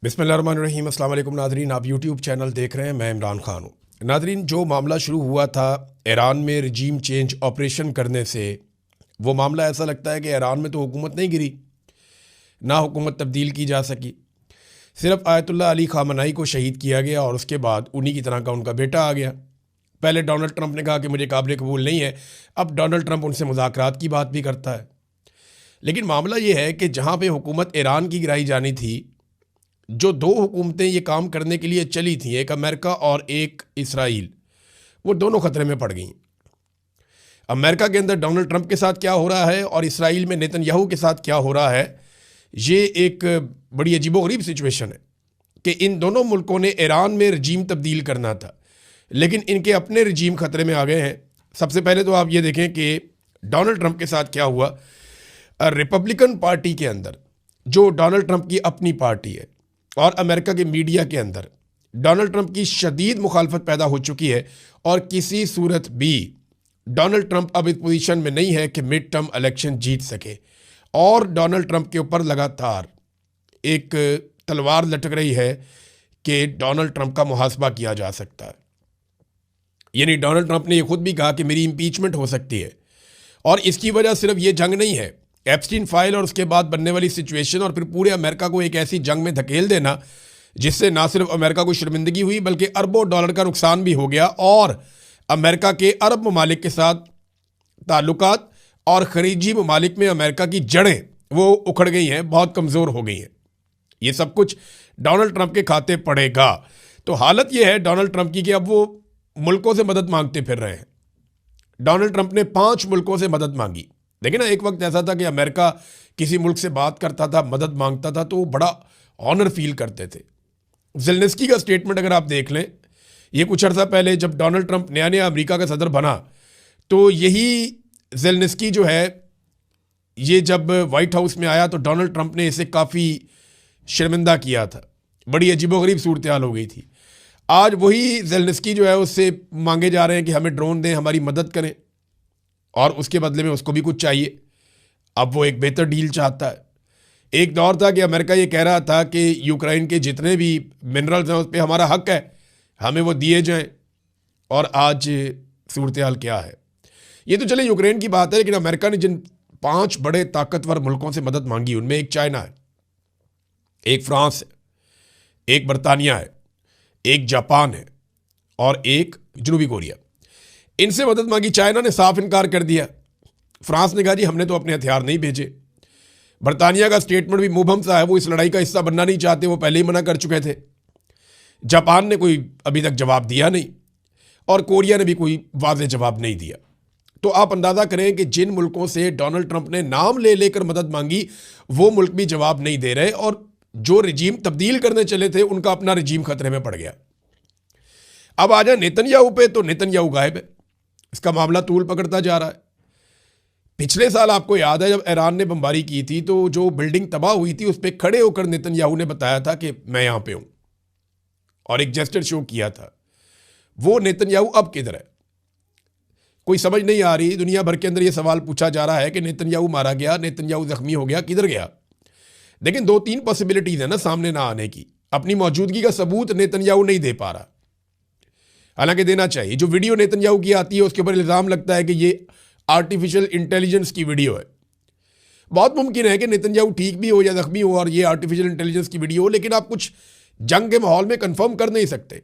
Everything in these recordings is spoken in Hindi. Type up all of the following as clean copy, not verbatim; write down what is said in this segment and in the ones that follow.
बिस्मिल्लाहिर्रहमानिर्रहीम। अस्सलाम वालेकुम नादरीन, आप यूट्यूब चैनल देख रहे हैं, मैं इमरान खान हूँ। नादरीन, जो मामला शुरू हुआ था ईरान में रजीम चेंज ऑपरेशन करने से, वो मामला ऐसा लगता है कि ईरान में तो हुकूमत नहीं गिरी, ना हुकूमत तब्दील की जा सकी। सिर्फ आयतुल्लाह अली खामनाई को शहीद किया गया और उसके बाद उन्हीं की तरह का उनका बेटा आ गया। पहले डोनाल्ड ट्रंप ने कहा कि मुझे काबिल कबूल नहीं है, अब डोनाल्ड ट्रंप उनसे मुज़ाकरात की बात भी करता है। लेकिन मामला ये है कि जहाँ पे हुकूमत ईरान की गिराई जानी थी, जो दो हुकूमतें ये काम करने के लिए चली थीं, एक अमेरिका और एक इसराइल, वो दोनों ख़तरे में पड़ गई। अमेरिका के अंदर डोनाल्ड ट्रंप के साथ क्या हो रहा है और इसराइल में नेतन्याहू के साथ क्या हो रहा है, ये एक बड़ी अजीबोगरीब सिचुएशन है कि इन दोनों मुल्कों ने ईरान में रजीम तब्दील करना था, लेकिन इनके अपने रजीम ख़तरे में आ गए हैं। सबसे पहले तो आप ये देखें कि डोनाल्ड ट्रंप के साथ क्या हुआ। रिपब्लिकन पार्टी के अंदर, जो डोनाल्ड ट्रंप की अपनी पार्टी है, और अमेरिका के मीडिया के अंदर डोनाल्ड ट्रंप की शदीद मुखालफत पैदा हो चुकी है और किसी सूरत भी डोनाल्ड ट्रंप अब इस पोजीशन में नहीं है कि मिड टर्म इलेक्शन जीत सके। और डोनाल्ड ट्रंप के ऊपर लगातार एक तलवार लटक रही है कि डोनाल्ड ट्रंप का मुहासबा किया जा सकता है। यानी डोनाल्ड ट्रंप ने यह खुद भी कहा कि मेरी इम्पीचमेंट हो सकती है, और इसकी वजह सिर्फ ये जंग नहीं है, एप्स्टीन फाइल और उसके बाद बनने वाली सिचुएशन, और फिर पूरे अमेरिका को एक ऐसी जंग में धकेल देना जिससे ना सिर्फ अमेरिका को शर्मिंदगी हुई बल्कि अरबों डॉलर का नुकसान भी हो गया, और अमेरिका के अरब ममालिक के साथ ताल्लुकात और खलीजी ममालिक में अमेरिका की जड़ें वो उखड़ गई हैं, बहुत कमज़ोर हो गई हैं। ये सब कुछ डोनाल्ड ट्रंप के खाते पड़ेगा। तो हालत ये है डोनाल्ड ट्रंप की कि अब वो मुल्कों से मदद मांगते फिर रहे हैं। डोनाल्ड ट्रंप ने 5 मुल्कों से मदद मांगी। देखिए ना, एक वक्त ऐसा था कि अमेरिका किसी मुल्क से बात करता था, मदद मांगता था, तो वो बड़ा ऑनर फील करते थे। ज़ेलेंस्की का स्टेटमेंट अगर आप देख लें, ये कुछ अर्सा पहले जब डोनाल्ड ट्रंप नया नया अमेरिका का सदर बना, तो यही ज़ेलेंस्की जो है, ये जब वाइट हाउस में आया तो डोनाल्ड ट्रंप ने इसे काफ़ी शर्मिंदा किया था। बड़ी अजीबोगरीब सूरत हाल हो गई थी। आज वही ज़ेलेंस्की जो है उससे मांगे जा रहे हैं कि हमें ड्रोन दें, हमारी मदद करें, और उसके बदले में उसको भी कुछ चाहिए। अब वो एक बेहतर डील चाहता है। एक दौर था कि अमेरिका ये कह रहा था कि यूक्रेन के जितने भी मिनरल्स हैं उस पर हमारा हक है, हमें वो दिए जाएं, और आज सूरत हाल क्या है। ये तो चले यूक्रेन की बात है, लेकिन अमेरिका ने जिन 5 बड़े ताकतवर मुल्कों से मदद मांगी, उनमें एक चाइना है, एक फ्रांस है, एक बरतानिया है, एक जापान है और एक जनूबी कोरिया। इनसे मदद मांगी, चाइना ने साफ इनकार कर दिया। फ्रांस ने कहा जी हमने तो अपने हथियार नहीं भेजे। बरतानिया का स्टेटमेंट भी मुबहम सा है, वो इस लड़ाई का हिस्सा बनना नहीं चाहते, वो पहले ही मना कर चुके थे। जापान ने कोई अभी तक जवाब दिया नहीं, और कोरिया ने भी कोई वाज़ेह जवाब नहीं दिया। तो आप अंदाज़ा करें कि जिन मुल्कों से डोनाल्ड ट्रंप ने नाम ले लेकर मदद मांगी, वो मुल्क भी जवाब नहीं दे रहे, और जो रजीम तब्दील करने चले थे उनका अपना रजीम खतरे में पड़ गया। अब आ जाए नेतन्याहू पे, तो नेतन्याहू गायब है, इसका मामला तूल पकड़ता जा रहा है। पिछले साल आपको याद है जब ईरान ने बमबारी की थी, तो जो बिल्डिंग तबाह हुई थी उस पर खड़े होकर नेतन्याहू ने बताया था कि मैं यहां पे हूं, और एक जेस्चर शो किया था। वो नेतन्याहू अब किधर है, कोई समझ नहीं आ रही। दुनिया भर के अंदर यह सवाल पूछा जा रहा है कि नेतन्याहू मारा गया, नेतन्याहू जख्मी हो गया, किधर गया। लेकिन 2-3 पॉसिबिलिटीज है ना सामने ना आने की। अपनी मौजूदगी का सबूत नेतन्याहू नहीं दे पा रहा, हालांकि देना चाहिए। जो वीडियो नेतन्याहू की आती है उसके ऊपर इल्ज़ाम लगता है कि ये आर्टिफिशियल इंटेलिजेंस की वीडियो है। बहुत मुमकिन है कि नेतन्याहू ठीक भी हो या जख्मी हो और ये आर्टिफिशियल इंटेलिजेंस की वीडियो हो, लेकिन आप कुछ जंग के माहौल में कंफर्म कर नहीं सकते।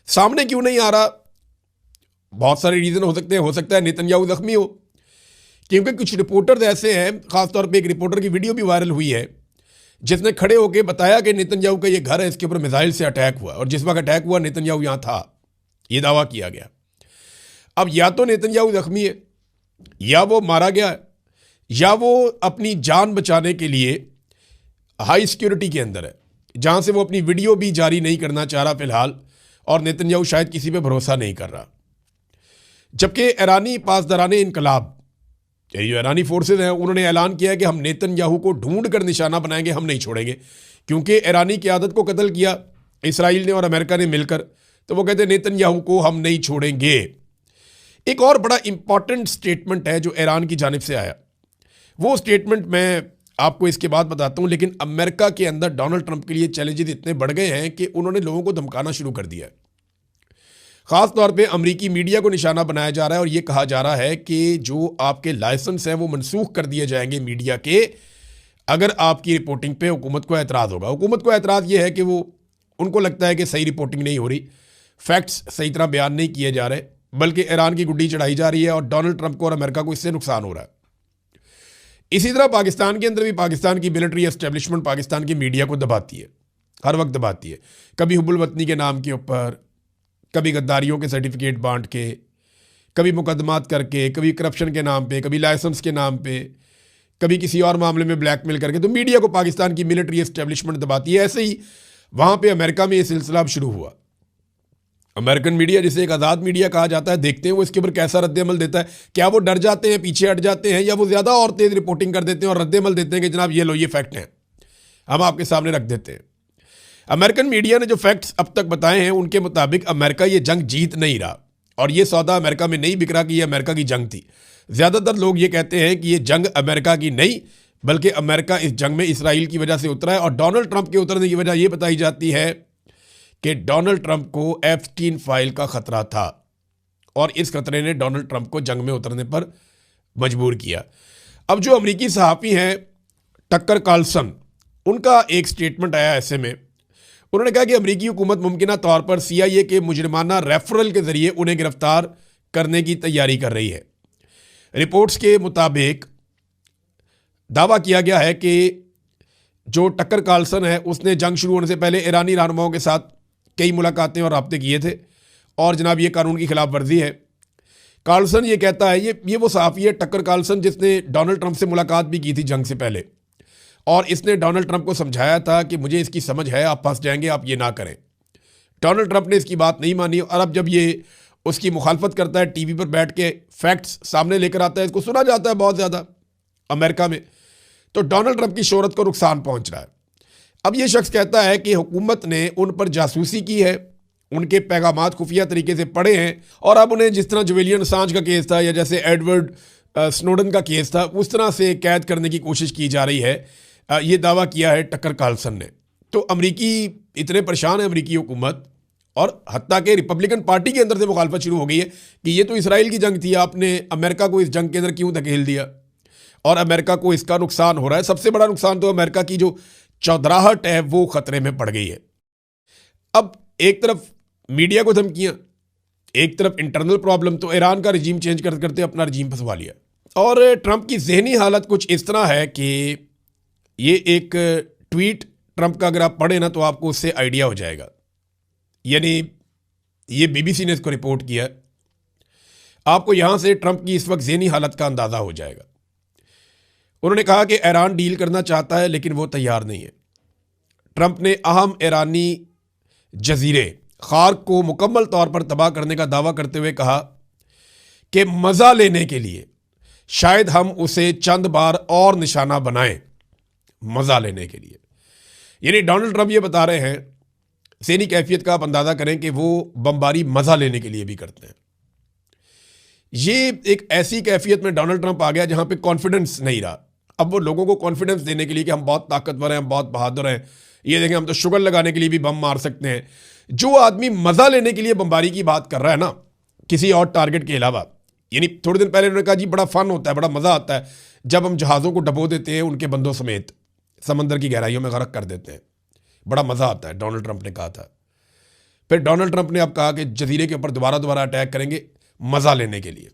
सामने क्यों नहीं आ रहा? बहुत सारे रीज़न हो सकते हैं। हो सकता है नेतन्याहू जख्मी हो, क्योंकि कुछ रिपोर्टर्स ऐसे हैं, खासतौर पर एक रिपोर्टर की वीडियो भी वायरल हुई है जिसने खड़े होकर बताया कि नेतन्याहू का ये घर है, इसके ऊपर मिसाइल से अटैक हुआ, और जिस वक्त अटैक हुआ नेतन्याहू यहाँ था, ये दावा किया गया। अब या तो नेतन्याहू जख्मी है, या वो मारा गया है, या वो अपनी जान बचाने के लिए हाई सिक्योरिटी के अंदर है, जहां से वो अपनी वीडियो भी जारी नहीं करना चाह रहा फिलहाल, और नेतन्याहू शायद किसी पे भरोसा नहीं कर रहा। जबकि ईरानी पासदाराने इनकलाब, ये जो ईरानी फोर्सेज हैं, उन्होंने ऐलान किया कि हम नेतन्याहू को ढूंढ कर निशाना बनाएंगे, हम नहीं छोड़ेंगे, क्योंकि ईरानी क़यादत को कत्ल किया इसराइल ने और अमेरिका ने मिलकर, तो वो कहते हैं नेतन्याहू को हम नहीं छोड़ेंगे। एक और बड़ा इंपॉर्टेंट स्टेटमेंट है जो ईरान की जानिब से आया, वो स्टेटमेंट मैं आपको इसके बाद बताता हूं। लेकिन अमेरिका के अंदर डोनाल्ड ट्रंप के लिए चैलेंजेस इतने बढ़ गए हैं कि उन्होंने लोगों को धमकाना शुरू कर दिया है। खास तौर पे अमेरिकी मीडिया को निशाना बनाया जा रहा है और ये कहा जा रहा है कि जो आपके लाइसेंस हैं वो मनसूख कर दिए जाएंगे मीडिया के, अगर आपकी रिपोर्टिंग पे हुकूमत को एतराज़ होगा। हुकूमत को एतराज़ ये है कि वो उनको लगता है कि सही रिपोर्टिंग नहीं हो रही, फैक्ट्स सही तरह बयान नहीं किए जा रहे, बल्कि ईरान की गुड्डी चढ़ाई जा रही है और डोनाल्ड ट्रंप को और अमेरिका को इससे नुकसान हो रहा है। इसी तरह पाकिस्तान के अंदर भी पाकिस्तान की मिलिट्री एस्टेब्लिशमेंट पाकिस्तान की मीडिया को दबाती है, हर वक्त दबाती है। कभी हुब्बुल वतनी के नाम के ऊपर, कभी गद्दारियों के सर्टिफिकेट बांट के, कभी मुकदमात करके, कभी करप्शन के नाम पे, कभी लाइसेंस के नाम पे, कभी किसी और मामले में ब्लैकमेल करके। तो मीडिया को पाकिस्तान की मिलिट्री एस्टेब्लिशमेंट दबाती है। ऐसे ही वहाँ पे अमेरिका में ये सिलसिला अब शुरू हुआ। अमेरिकन मीडिया, जिसे एक आज़ाद मीडिया कहा जाता है, देखते हैं वो इसके ऊपर कैसा रद्द-ए-अमल देता है। क्या वो डर जाते हैं, पीछे हट जाते हैं, या वो ज़्यादा और तेज़ रिपोर्टिंग कर देते हैं और रद्द-ए-अमल देते हैं कि जनाब ये लो, ये फैक्ट हैं, हम आपके सामने रख देते हैं। अमेरिकन मीडिया ने जो फैक्ट्स अब तक बताए हैं उनके मुताबिक अमेरिका ये जंग जीत नहीं रहा, और ये सौदा अमेरिका में नहीं बिक रहा कि ये अमेरिका की जंग थी। ज़्यादातर लोग ये कहते हैं कि ये जंग अमेरिका की नहीं, बल्कि अमेरिका इस जंग में इसराइल की वजह से उतरा है। और डोनाल्ड ट्रंप के उतरने की वजह ये बताई जाती है कि डोनाल्ड ट्रंप को एप्स्टीन फाइल का खतरा था, और इस खतरे ने डोनाल्ड ट्रंप को जंग में उतरने पर मजबूर किया। अब जो अमेरिकी सहाफ़ी हैं टक्कर कार्लसन, उनका एक स्टेटमेंट आया ऐसे में, उन्होंने कहा कि अमेरिकी हुकूमत मुमकिना तौर पर CIA के मुजरिमाना रेफरल के ज़रिए उन्हें गिरफ्तार करने की तैयारी कर रही है। रिपोर्ट्स के मुताबिक दावा किया गया है कि जो टक्कर कार्लसन है उसने जंग शुरू होने से पहले ईरानी रहनुमाओं के साथ कई मुलाकातें और राब्ते किए थे, और जनाब ये कानून की खिलाफ वर्जी है। कार्लसन ये कहता है, ये वो सहाफ़ी है टक्कर कार्लसन जिसने डोनाल्ड ट्रंप से मुलाकात भी की थी जंग से पहले, और इसने डोनाल्ड ट्रंप को समझाया था कि मुझे इसकी समझ है, आप फंस जाएंगे, आप ये ना करें। डोनाल्ड ट्रंप ने इसकी बात नहीं मानी, और अब जब ये उसकी मुखालफत करता है, टीवी पर बैठ के फैक्ट्स सामने लेकर आता है, इसको सुना जाता है बहुत ज़्यादा अमेरिका में, तो डोनाल्ड ट्रंप की शोहरत को नुकसान पहुंच रहा है। अब ये शख्स कहता है कि हुकूमत ने उन पर जासूसी की है, उनके पैगामात खुफिया तरीके से पढ़े हैं, और अब उन्हें जिस तरह जुलियन असांज का केस था या जैसे एडवर्ड स्नोडन का केस था, उस तरह से कैद करने की कोशिश की जा रही है। ये दावा किया है टक्कर कार्लसन ने। तो अमरीकी इतने परेशान है, अमरीकी हुकूमत, और हत्ता के रिपब्लिकन पार्टी के अंदर से मुखालफत शुरू हो गई है कि ये तो इसराइल की जंग थी, आपने अमेरिका को इस जंग के अंदर क्यों धकेल दिया, और अमेरिका को इसका नुकसान हो रहा है। सबसे बड़ा नुकसान तो अमेरिका की जो चौधराहट है वो खतरे में पड़ गई है। अब एक तरफ मीडिया को धमकियां, एक तरफ इंटरनल प्रॉब्लम, तो ईरान का रजीम चेंज करते करते अपना रजीम फंसवा लिया। और ट्रंप की जहनी हालत कुछ इस तरह है कि ये एक ट्वीट ट्रंप का अगर आप पढ़े ना तो आपको उससे आइडिया हो जाएगा। यानी ये BBC ने इसको रिपोर्ट किया, आपको यहां से ट्रंप की इस वक्त जहनी हालत का अंदाजा हो जाएगा। उन्होंने कहा कि ईरान डील करना चाहता है लेकिन वो तैयार नहीं है। ट्रंप ने अहम ईरानी जजीरे खार्क को मुकम्मल तौर पर तबाह करने का दावा करते हुए कहा कि मज़ा लेने के लिए शायद हम उसे चंद बार और निशाना बनाएं, मज़ा लेने के लिए। यानी डोनाल्ड ट्रंप ये बता रहे हैं, सेनी कैफियत का आप अंदाज़ा करें कि वो बमबारी मज़ा लेने के लिए भी करते हैं। ये एक ऐसी कैफियत में डोनाल्ड ट्रंप आ गया जहां पे कॉन्फिडेंस नहीं रहा। अब वो लोगों को कॉन्फिडेंस देने के लिए कि हम बहुत ताकतवर हैं, हम बहुत बहादुर हैं, ये देखें हम तो शुगर लगाने के लिए भी बम मार सकते हैं। जो आदमी मज़ा लेने के लिए बमबारी की बात कर रहा है ना, किसी और टारगेट के अलावा, यानी थोड़े दिन पहले उन्होंने कहा जी बड़ा फन होता है, बड़ा मज़ा आता है जब हम जहाज़ों को डबो देते हैं, उनके बंदों समेत समंदर की गहराइयों में गर्क कर देते हैं, बड़ा मज़ा आता है, डोनाल्ड ट्रंप ने कहा था। फिर डोनाल्ड ट्रंप ने अब कहा कि जजीरे के ऊपर दोबारा अटैक करेंगे मज़ा लेने के लिए।